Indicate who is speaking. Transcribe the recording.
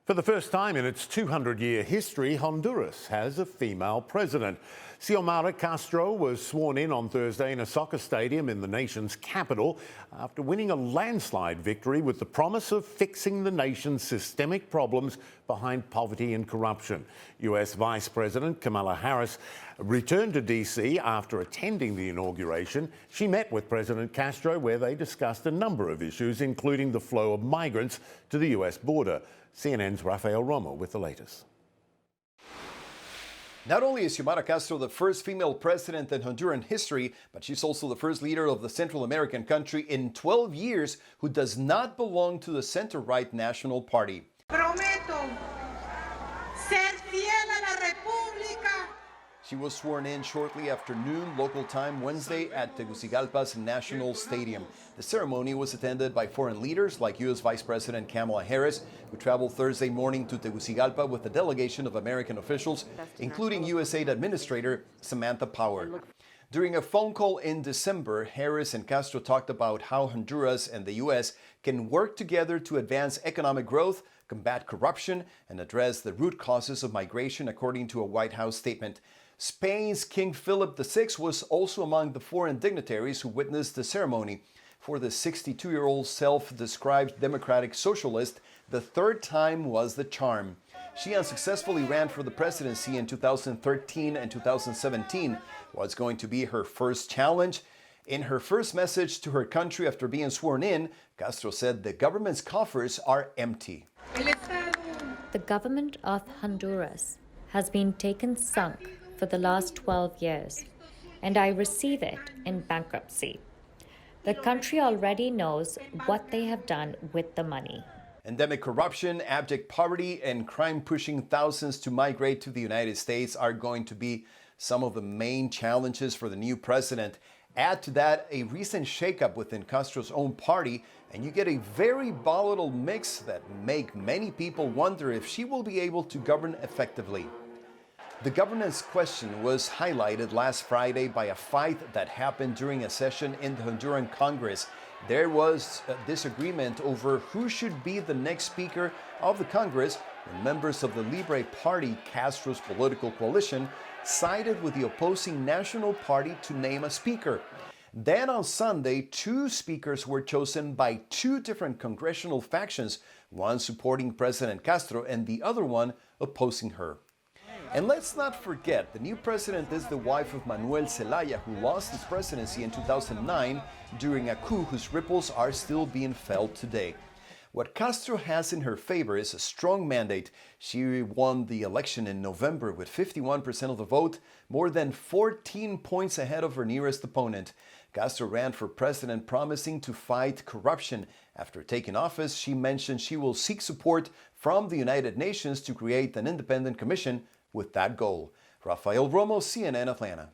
Speaker 1: For the first time in its 200-year history, Honduras has a female president. Xiomara Castro was sworn in on Thursday in a soccer stadium in the nation's capital after winning a landslide victory with the promise of fixing the nation's systemic problems behind poverty and corruption. U.S. Vice President Kamala Harris returned to D.C. after attending the inauguration. She met with President Castro, where they discussed a number of issues, including the flow of migrants to the U.S. border. CNN's Rafael Romo with the latest.
Speaker 2: Not only is Xiomara Castro the first female president in Honduran history, but she's also the first leader of the Central American country in 12 years who does not belong to the center-right National Party.
Speaker 3: Prometo ser fiel a la República.
Speaker 2: She was sworn in shortly after noon local time Wednesday at Tegucigalpa's National Stadium. The ceremony was attended by foreign leaders like U.S. Vice President Kamala Harris, who traveled Thursday morning to Tegucigalpa with a delegation of American officials, including USAID Administrator Samantha Power. During a phone call in December, Harris and Castro talked about how Honduras and the U.S. can work together to advance economic growth, combat corruption, and address the root causes of migration, according to a White House statement. Spain's King Philip VI was also among the foreign dignitaries who witnessed the ceremony. For the 62-year-old self-described democratic socialist, the third time was the charm. She unsuccessfully ran for the presidency in 2013 and 2017. What's going to be her first challenge? In her first message to her country after being sworn in, Castro said the government's coffers are empty.
Speaker 4: The government of Honduras has been taken sunk for the last 12 years, and I receive it in bankruptcy. The country already knows what they have done with the money.
Speaker 2: Endemic corruption, abject poverty, and crime pushing thousands to migrate to the United States are going to be some of the main challenges for the new president. Add to that a recent shakeup within Castro's own party, and you get a very volatile mix that make many people wonder if she will be able to govern effectively. The governance question was highlighted last Friday by a fight that happened during a session in the Honduran Congress. There was a disagreement over who should be the next Speaker of the Congress when members of the Libre Party, Castro's political coalition, sided with the opposing National Party to name a Speaker. Then on Sunday, two speakers were chosen by two different congressional factions, one supporting President Castro and the other one opposing her. And let's not forget, the new president is the wife of Manuel Zelaya, who lost his presidency in 2009 during a coup whose ripples are still being felt today. What Castro has in her favor is a strong mandate. She won the election in November with 51% of the vote, more than 14 points ahead of her nearest opponent. Castro ran for president promising to fight corruption. After taking office, she mentioned she will seek support from the United Nations to create an independent commission with that goal. Rafael Romo, CNN Atlanta.